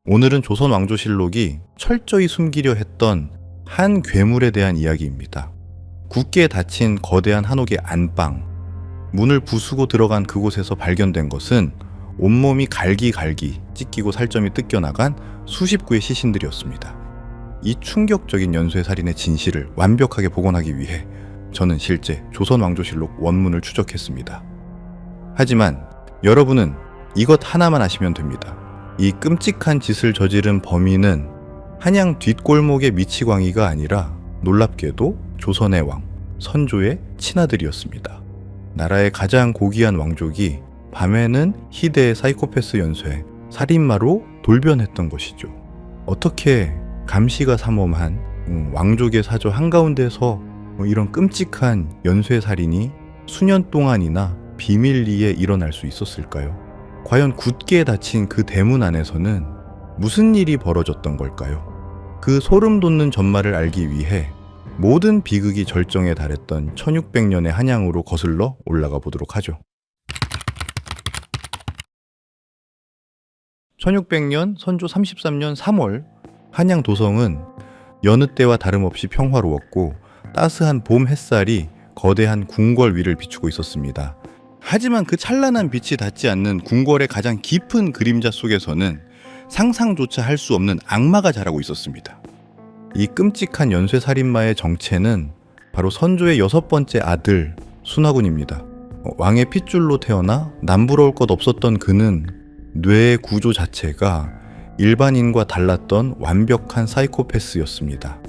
오늘은 조선 왕조실록이 철저히 숨기려 했던 한 괴물에 대한 이야기입니다. 굳게 닫힌 거대한 한옥의 안방, 문을 부수고 들어간 그곳에서 발견된 것은 온몸이 갈기갈기 찢기고 살점이 뜯겨나간 수십 구의 시신들이었습니다. 이 충격적인 연쇄살인의 진실을 완벽하게 복원하기 위해 저는 실제 조선 왕조실록 원문을 추적했습니다. 하지만 여러분은 이것 하나만 아시면 됩니다. 이 끔찍한 짓을 저지른 범인은 한양 뒷골목의 미치광이가 아니라 놀랍게도 조선의 왕, 선조의 친아들이었습니다. 나라의 가장 고귀한 왕족이 밤에는 희대의 사이코패스 연쇄, 살인마로 돌변했던 것이죠. 어떻게 감시가 삼엄한 왕족의 사저 한가운데서 이런 끔찍한 연쇄살인이 수년 동안이나 비밀리에 일어날 수 있었을까요? 과연 굳게 닫힌 그 대문 안에서는 무슨 일이 벌어졌던 걸까요? 그 소름 돋는 전말을 알기 위해 모든 비극이 절정에 달했던 1600년의 한양으로 거슬러 올라가 보도록 하죠. 1600년 선조 33년 3월 한양 도성은 여느 때와 다름없이 평화로웠고 따스한 봄 햇살이 거대한 궁궐 위를 비추고 있었습니다. 하지만 그 찬란한 빛이 닿지 않는 궁궐의 가장 깊은 그림자 속에서는 상상조차 할 수 없는 악마가 자라고 있었습니다. 이 끔찍한 연쇄살인마의 정체는 바로 선조의 6번째 아들 순화군입니다. 왕의 핏줄로 태어나 남부러울 것 없었던 그는 뇌의 구조 자체가 일반인과 달랐던 완벽한 사이코패스였습니다.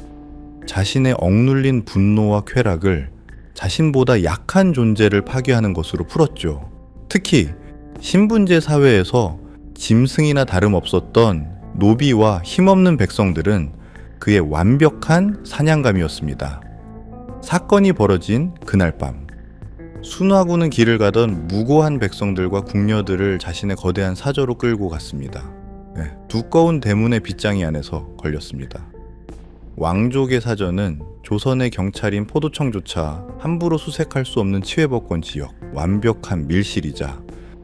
자신의 억눌린 분노와 쾌락을 자신보다 약한 존재를 파괴하는 것으로 풀었죠. 특히 신분제 사회에서 짐승이나 다름없었던 노비와 힘없는 백성들은 그의 완벽한 사냥감이었습니다. 사건이 벌어진 그날 밤, 순화군은 길을 가던 무고한 백성들과 궁녀들을 자신의 거대한 사저로 끌고 갔습니다. 두꺼운 대문의 빗장이 안에서 걸렸습니다. 왕족의 사저는 조선의 경찰인 포도청조차 함부로 수색할 수 없는 치외법권 지역, 완벽한 밀실이자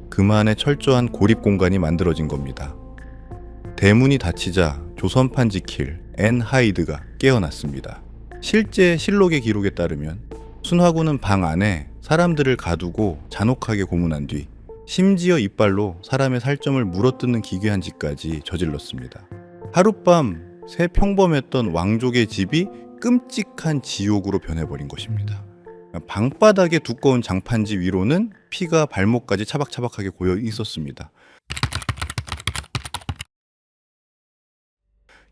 그만의 철저한 고립 공간이 만들어진 겁니다. 대문이 닫히자 조선판 지킬 앤 하이드가 깨어났습니다. 실제 실록의 기록에 따르면 순화군은 방 안에 사람들을 가두고 잔혹하게 고문한 뒤 심지어 이빨로 사람의 살점을 물어뜯는 기괴한 짓까지 저질렀습니다. 하룻밤 새 평범했던 왕족의 집이 끔찍한 지옥으로 변해버린 것입니다. 방바닥의 두꺼운 장판지 위로는 피가 발목까지 차박차박하게 고여 있었습니다.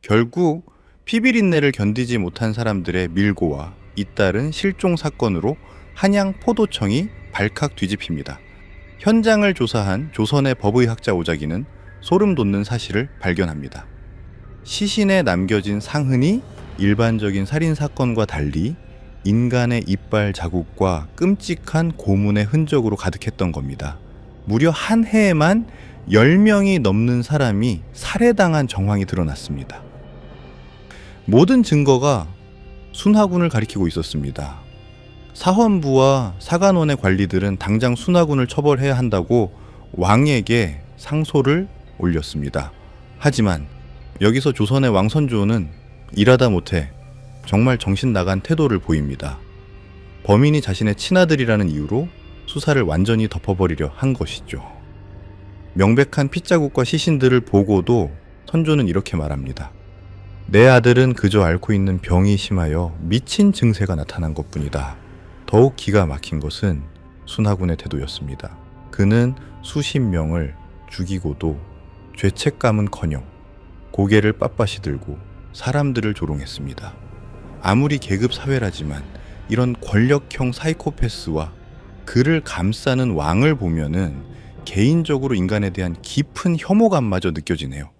결국 피비린내를 견디지 못한 사람들의 밀고와 잇따른 실종 사건으로 한양 포도청이 발칵 뒤집힙니다. 현장을 조사한 조선의 법의학자 오자기는 소름 돋는 사실을 발견합니다. 시신에 남겨진 상흔이 일반적인 살인사건과 달리 인간의 이빨 자국과 끔찍한 고문의 흔적으로 가득했던 겁니다. 무려 한 해에만 10명이 넘는 사람이 살해당한 정황이 드러났습니다. 모든 증거가 순화군을 가리키고 있었습니다. 사헌부와 사간원의 관리들은 당장 순화군을 처벌해야 한다고 왕에게 상소를 올렸습니다. 하지만 여기서 조선의 왕선조는 일하다 못해 정말 정신 나간 태도를 보입니다. 범인이 자신의 친아들이라는 이유로 수사를 완전히 덮어버리려 한 것이죠. 명백한 핏자국과 시신들을 보고도 선조는 이렇게 말합니다. 내 아들은 그저 앓고 있는 병이 심하여 미친 증세가 나타난 것뿐이다. 더욱 기가 막힌 것은 순화군의 태도였습니다. 그는 수십 명을 죽이고도 죄책감은커녕 고개를 빳빳이 들고 사람들을 조롱했습니다. 아무리 계급 사회라지만 이런 권력형 사이코패스와 그를 감싸는 왕을 보면은 개인적으로 인간에 대한 깊은 혐오감마저 느껴지네요.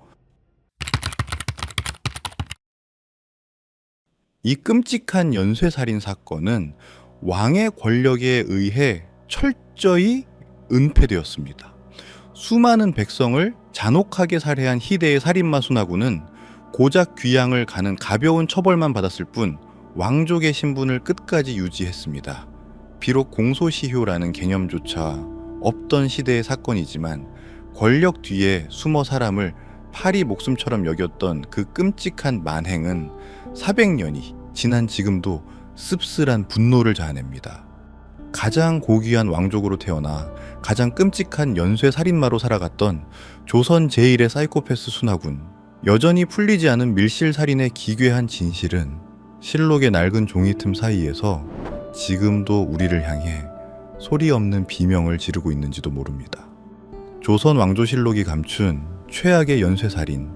이 끔찍한 연쇄살인 사건은 왕의 권력에 의해 철저히 은폐되었습니다. 수많은 백성을 잔혹하게 살해한 희대의 살인마 순화군은 고작 귀양을 가는 가벼운 처벌만 받았을 뿐 왕족의 신분을 끝까지 유지했습니다. 비록 공소시효라는 개념조차 없던 시대의 사건이지만 권력 뒤에 숨어 사람을 파리 목숨처럼 여겼던 그 끔찍한 만행은 400년이 지난 지금도 씁쓸한 분노를 자아냅니다. 가장 고귀한 왕족으로 태어나 가장 끔찍한 연쇄살인마로 살아갔던 조선 제1의 사이코패스 순하군, 여전히 풀리지 않은 밀실살인의 기괴한 진실은 실록의 낡은 종이 틈 사이에서 지금도 우리를 향해 소리 없는 비명을 지르고 있는지도 모릅니다. 조선 왕조실록이 감춘 최악의 연쇄살인,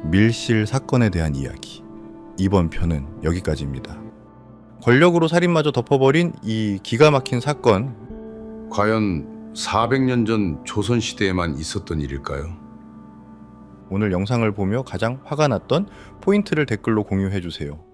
밀실 사건에 대한 이야기, 이번 편은 여기까지입니다. 권력으로 살인마저 덮어버린 이 기가 막힌 사건, 과연 400년 전 조선시대에만 있었던 일일까요? 오늘 영상을 보며 가장 화가 났던 포인트를 댓글로 공유해주세요.